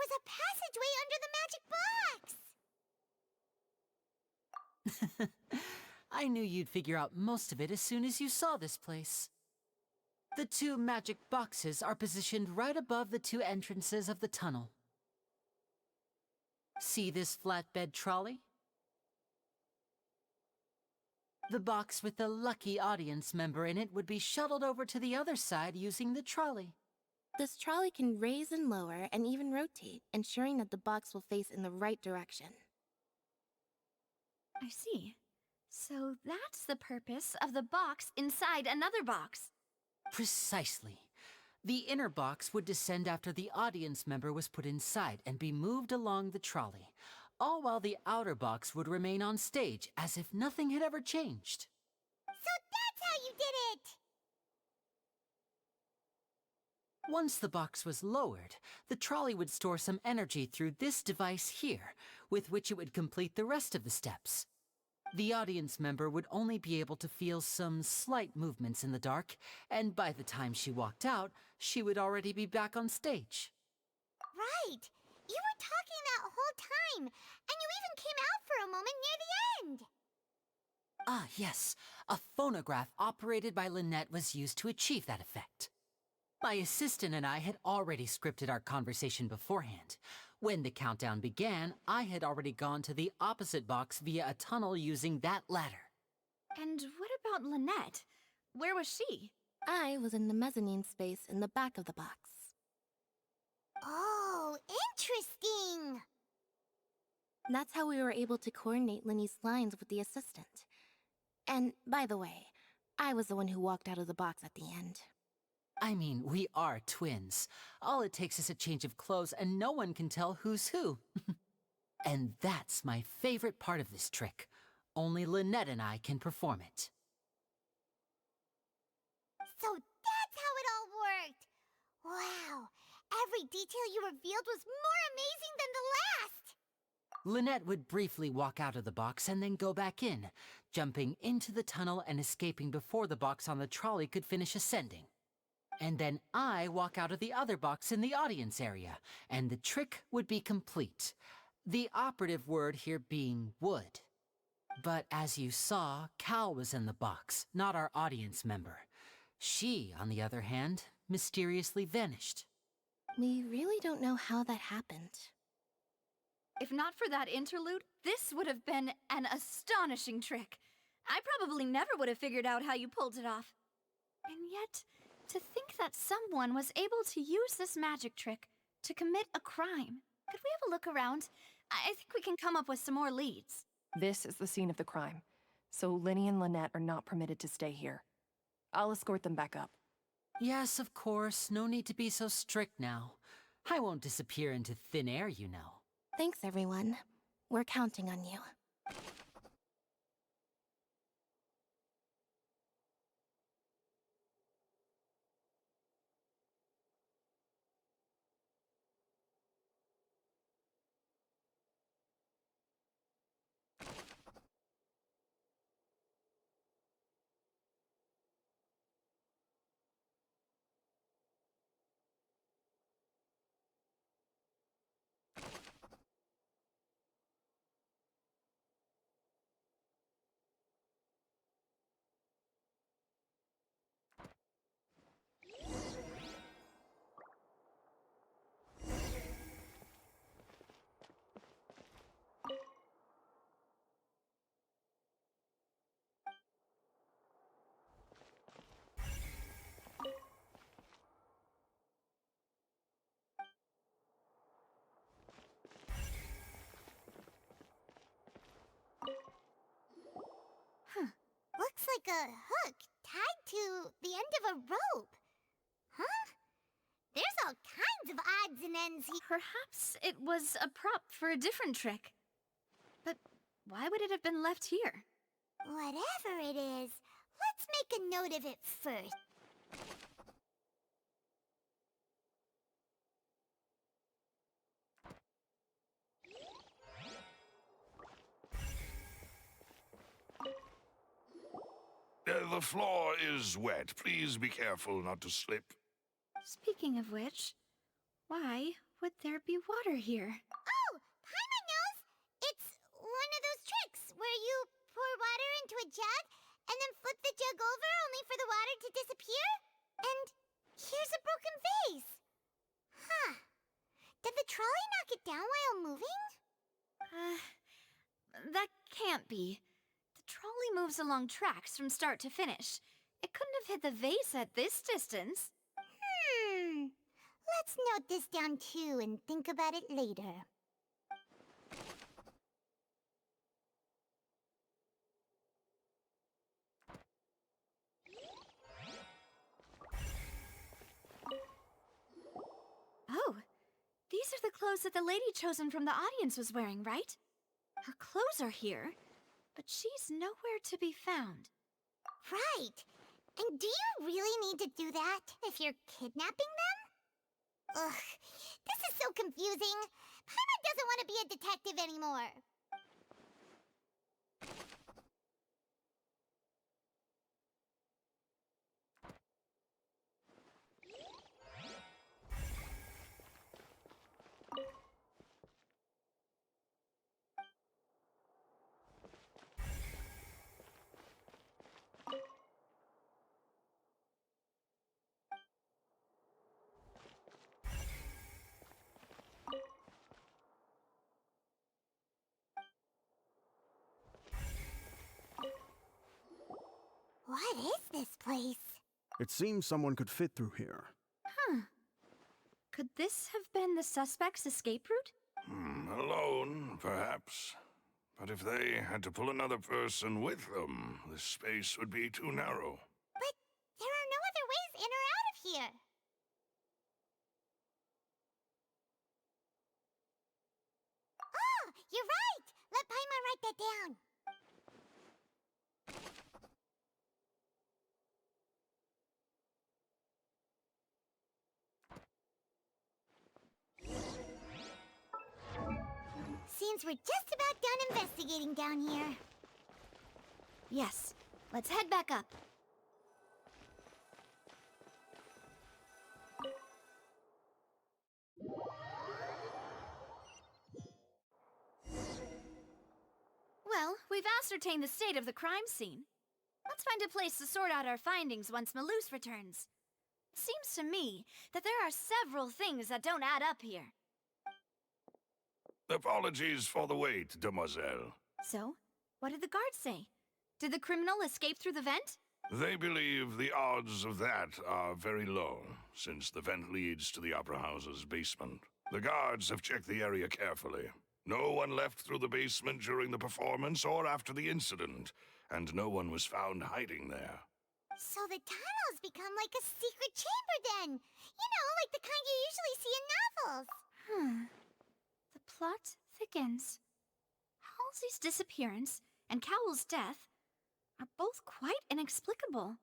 was a passageway under the magic box! I knew you'd figure out most of it as soon as you saw this place. The two magic boxes are positioned right above the two entrances of the tunnel. See this flatbed trolley? The box with the lucky audience member in it would be shuttled over to the other side using the trolley. This trolley can raise and lower and even rotate, ensuring that the box will face in the right direction. I see. So that's the purpose of the box inside another box. Precisely. The inner box would descend after the audience member was put inside and be moved along the trolley, all while the outer box would remain on stage as if nothing had ever changed. So that's how you did it! Once the box was lowered, the trolley would store some energy through this device here, with which it would complete the rest of the steps. The audience member would only be able to feel some slight movements in the dark, and by the time she walked out, she would already be back on stage. Right! You were talking that whole time, and you even came out for a moment near the end! Ah, yes. A phonograph operated by Lynette was used to achieve that effect. My assistant and I had already scripted our conversation beforehand. When the countdown began, I had already gone to the opposite box via a tunnel using that ladder. And what about Lynette? Where was she? I was in the mezzanine space in the back of the box. Oh, interesting! That's how we were able to coordinate Linny's lines with the assistant. And, by the way, I was the one who walked out of the box at the end. I mean, we are twins. All it takes is a change of clothes and no one can tell who's who. And that's my favorite part of this trick. Only Lynette and I can perform it. So that's how it all worked! Wow! Every detail you revealed was more amazing than the last! Lynette would briefly walk out of the box and then go back in, jumping into the tunnel and escaping before the box on the trolley could finish ascending. And then I walk out of the other box in the audience area, and the trick would be complete. The operative word here being would. But as you saw, Cal was in the box, not our audience member. She, on the other hand, mysteriously vanished. We really don't know how that happened. If not for that interlude, this would have been an astonishing trick. I probably never would have figured out how you pulled it off. And yet, to think that someone was able to use this magic trick to commit a crime. Could we have a look around? I think we can come up with some more leads. This is the scene of the crime, so Linny and Lynette are not permitted to stay here. I'll escort them back up. Yes, of course. No need to be so strict now. I won't disappear into thin air, you know. Thanks, everyone. We're counting on you. Looks like a hook tied to the end of a rope. Huh? There's all kinds of odds and ends here. Perhaps it was a prop for a different trick. But why would it have been left here? Whatever it is, let's make a note of it first. The floor is wet. Please be careful not to slip. Speaking of which, why would there be water here? Oh, Paimon knows! It's one of those tricks where you pour water into a jug and then flip the jug over only for the water to disappear? And here's a broken vase. Huh. Did the trolley knock it down while moving? That can't be. The trolley moves along tracks from start to finish. It couldn't have hit the vase at this distance. Let's note this down too and think about it later. Oh, these are the clothes that the lady chosen from the audience was wearing, right? Her clothes are here, but she's nowhere to be found. Right. And do you really need to do that if you're kidnapping them? Ugh, this is so confusing. Paimon doesn't want to be a detective anymore. What is this place? It seems someone could fit through here. Could this have been the suspect's escape route? Alone, perhaps. But if they had to pull another person with them, the space would be too narrow. But there are no other ways in or out of here. Oh, you're right! Let Paimon write that down. Seems we're just about done investigating down here. Yes. Let's head back up. Well, we've ascertained the state of the crime scene. Let's find a place to sort out our findings once Malus returns. It seems to me that there are several things that don't add up here. Apologies for the wait, demoiselle. So, what did the guards say? Did the criminal escape through the vent? They believe the odds of that are very low, since the vent leads to the Opera House's basement. The guards have checked the area carefully. No one left through the basement during the performance or after the incident, and no one was found hiding there. So the tunnels become like a secret chamber then. You know, like the kind you usually see in novels. The plot thickens. Halsey's disappearance and Cowell's death are both quite inexplicable.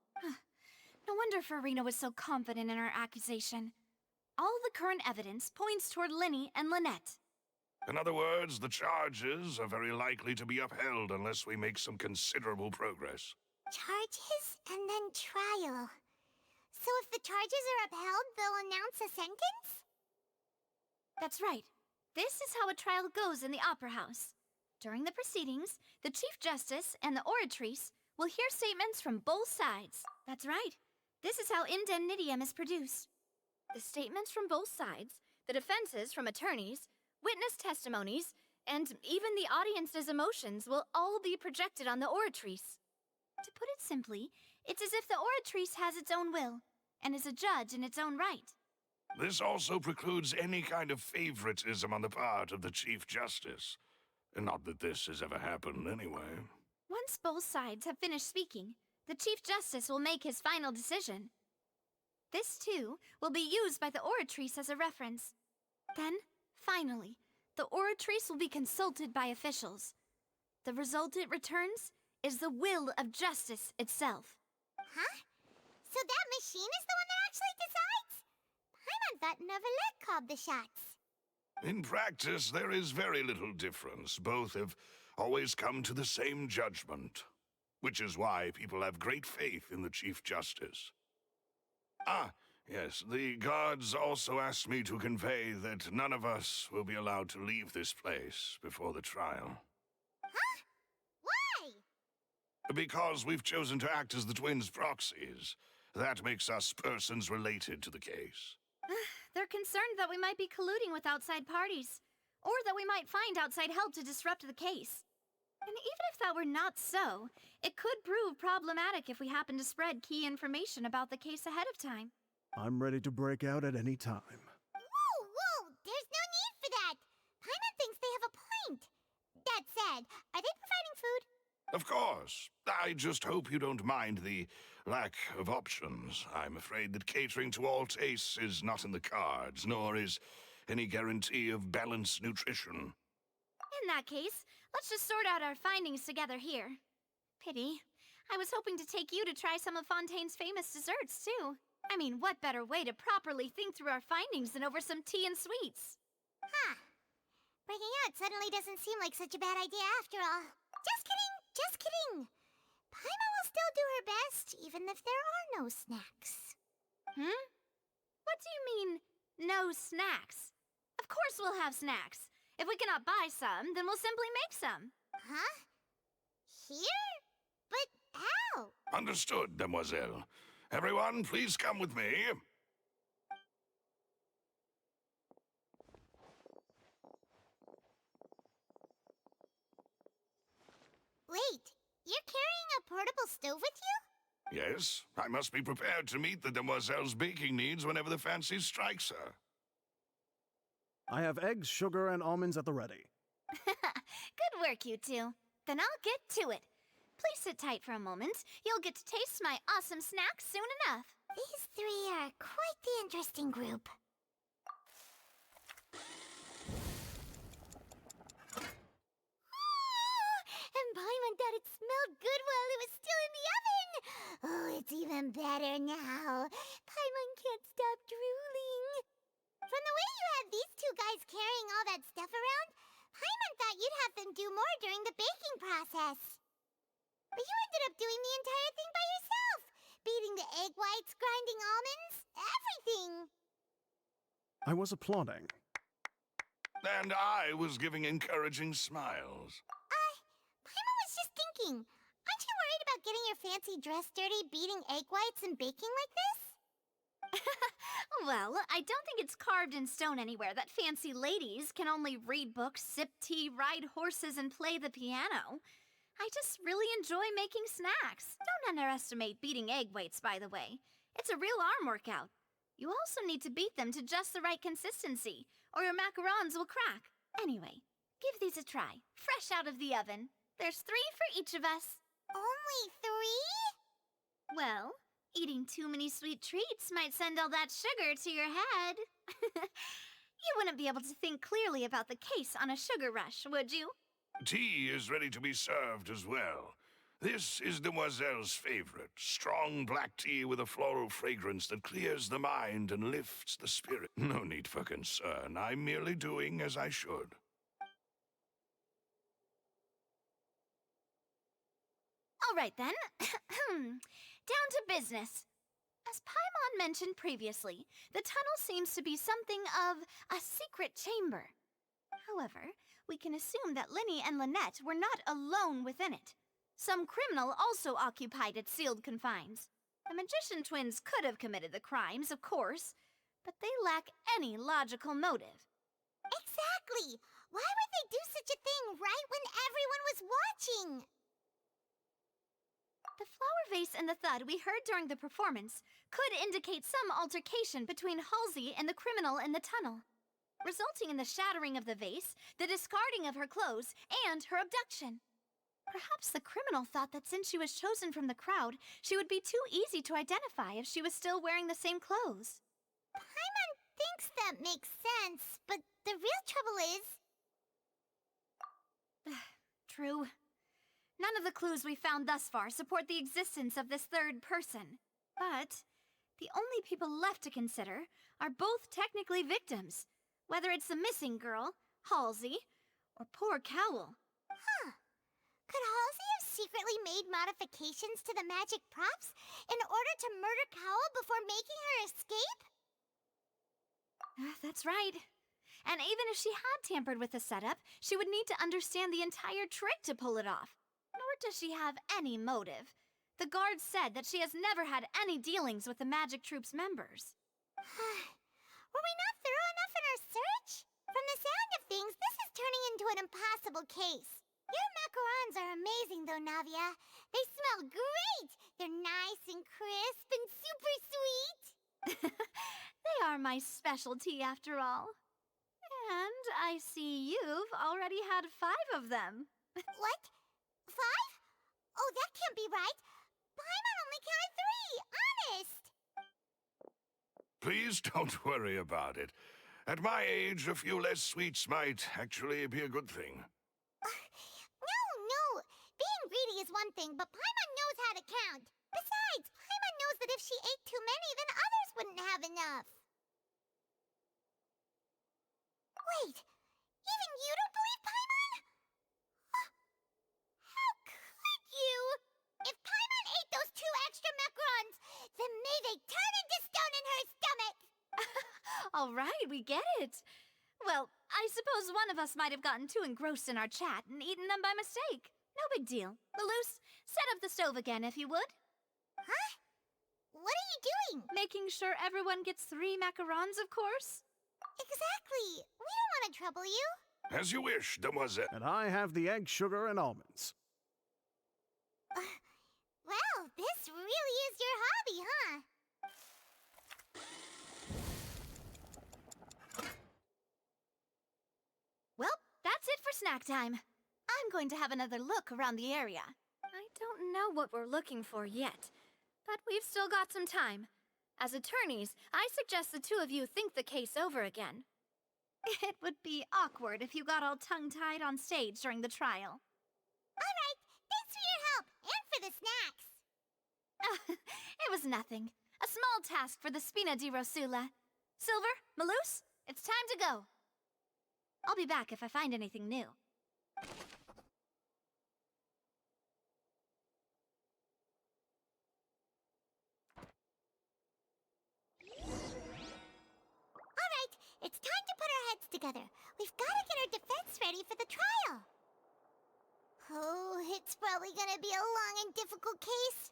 No wonder Farina was so confident in her accusation. All the current evidence points toward Linny and Lynette. In other words, the charges are very likely to be upheld unless we make some considerable progress. Charges and then trial. So if the charges are upheld, they'll announce a sentence? That's right. This is how a trial goes in the Opera House. During the proceedings, the Chief Justice and the Oratrice will hear statements from both sides. That's right. This is how indemnitium is produced. The statements from both sides, the defenses from attorneys, witness testimonies, and even the audience's emotions will all be projected on the Oratrice. To put it simply, it's as if the Oratrice has its own will, and is a judge in its own right. This also precludes any kind of favoritism on the part of the Chief Justice. Not that this has ever happened anyway. Once both sides have finished speaking, the Chief Justice will make his final decision. This, too, will be used by the Oratrice as a reference. Then, finally, the Oratrice will be consulted by officials. The result it returns is the will of justice itself. Huh? So that machine is the one that actually decides? Paimon thought Neverlet called the shots. In practice, there is very little difference. Both have always come to the same judgment, which is why people have great faith in the Chief Justice. Yes, the guards also asked me to convey that none of us will be allowed to leave this place before the trial. Huh? Why? Because we've chosen to act as the twins' proxies. That makes us persons related to the case. They're concerned that we might be colluding with outside parties, or that we might find outside help to disrupt the case. And even if that were not so, it could prove problematic if we happen to spread key information about the case ahead of time. I'm ready to break out at any time. Whoa! There's no need for that! Paimon thinks they have a point. That said, are they providing food? Of course. I just hope you don't mind the lack of options. I'm afraid that catering to all tastes is not in the cards, nor is any guarantee of balanced nutrition. In that case, let's just sort out our findings together here. Pity. I was hoping to take you to try some of Fontaine's famous desserts, too. I mean, what better way to properly think through our findings than over some tea and sweets? Huh. Breaking out suddenly doesn't seem like such a bad idea after all. Just kidding! Just kidding! Paimon will still do her best, even if there are no snacks. What do you mean, no snacks? Of course we'll have snacks. If we cannot buy some, then we'll simply make some. Huh? Here? But how? Understood, demoiselle. Everyone, please come with me. Wait, you're carrying a portable stove with you? Yes, I must be prepared to meet the demoiselle's baking needs whenever the fancy strikes her. I have eggs, sugar, and almonds at the ready. Good work, you two. Then I'll get to it. Please sit tight for a moment. You'll get to taste my awesome snacks soon enough. These three are quite the interesting group. And Paimon thought it smelled good while it was still in the oven. Oh, it's even better now. Paimon can't stop drooling. From the way you had these two guys carrying all that stuff around, Paimon thought you'd have them do more during the baking process. But you ended up doing the entire thing by yourself. Beating the egg whites, grinding almonds, everything. I was applauding. And I was giving encouraging smiles. Paimon was just thinking, aren't you worried about getting your fancy dress dirty beating egg whites and baking like this? Well, I don't think it's carved in stone anywhere that fancy ladies can only read books, sip tea, ride horses, and play the piano. I just really enjoy making snacks. Don't underestimate beating egg whites, by the way. It's a real arm workout. You also need to beat them to just the right consistency, or your macarons will crack. Anyway, give these a try, fresh out of the oven. There's 3 for each of us. Only 3? Well, eating too many sweet treats might send all that sugar to your head. You wouldn't be able to think clearly about the case on a sugar rush, would you? Tea is ready to be served as well. This is Demoiselle's favorite, strong black tea with a floral fragrance that clears the mind and lifts the spirit. No need for concern. I'm merely doing as I should. All right, then. Down to business. As Paimon mentioned previously, the tunnel seems to be something of a secret chamber. However, we can assume that Linny and Lynette were not alone within it. Some criminal also occupied its sealed confines. The magician twins could have committed the crimes, of course, but they lack any logical motive. Exactly! Why would they do such a thing right when everyone was watching? The flower vase and the thud we heard during the performance could indicate some altercation between Halsey and the criminal in the tunnel, resulting in the shattering of the vase, the discarding of her clothes, and her abduction. Perhaps the criminal thought that since she was chosen from the crowd, she would be too easy to identify if she was still wearing the same clothes. Paimon thinks that makes sense, but the real trouble is... True. None of the clues we found thus far support the existence of this third person. But the only people left to consider are both technically victims, whether it's the missing girl, Halsey, or poor Cowl. Huh. Could Halsey have secretly made modifications to the magic props in order to murder Cowell before making her escape? That's right. And even if she had tampered with the setup, she would need to understand the entire trick to pull it off. Nor does she have any motive. The guard said that she has never had any dealings with the Magic Troop's members. Were we not thorough enough in our search? From the sound of things, this is turning into an impossible case. Your macarons are amazing, though, Navia. They smell great. They're nice and crisp and super sweet. They are my specialty, after all. And I see you've already had 5 of them. What? 5? Oh, that can't be right. Paimon only counted 3, honest. Please don't worry about it. At my age, a few less sweets might actually be a good thing. No. Being greedy is one thing, but Paimon knows how to count. Besides, Paimon knows that if she ate too many, then others wouldn't have enough. Wait, even you don't believe Paimon? How could you? If Paimon ate those 2 extra macarons, then may they turn into stone in her stomach! All right, we get it. Well, I suppose one of us might have gotten too engrossed in our chat and eaten them by mistake. No big deal. Malus, set up the stove again if you would. Huh? What are you doing? Making sure everyone gets 3 macarons, of course. Exactly. We don't want to trouble you. As you wish, demoiselle. And I have the egg, sugar, and almonds. Well, this really is your hobby, huh? Well, that's it for snack time. I'm going to have another look around the area. I don't know what we're looking for yet, but we've still got some time. As attorneys, I suggest the 2 of you think the case over again. It would be awkward if you got all tongue-tied on stage during the trial. All right, thanks for your help, and for the snacks. It was nothing. A small task for the Spina di Rosula. Silver, Malus, it's time to go. I'll be back if I find anything new. All right, it's time to put our heads together. We've got to get our defense ready for the trial. Oh, it's probably gonna be a long and difficult case.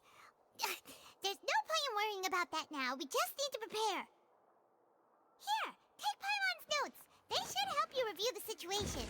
There's no point in worrying about that now. We just need to prepare. Here, take Paimon's notes. They should help you review the situation.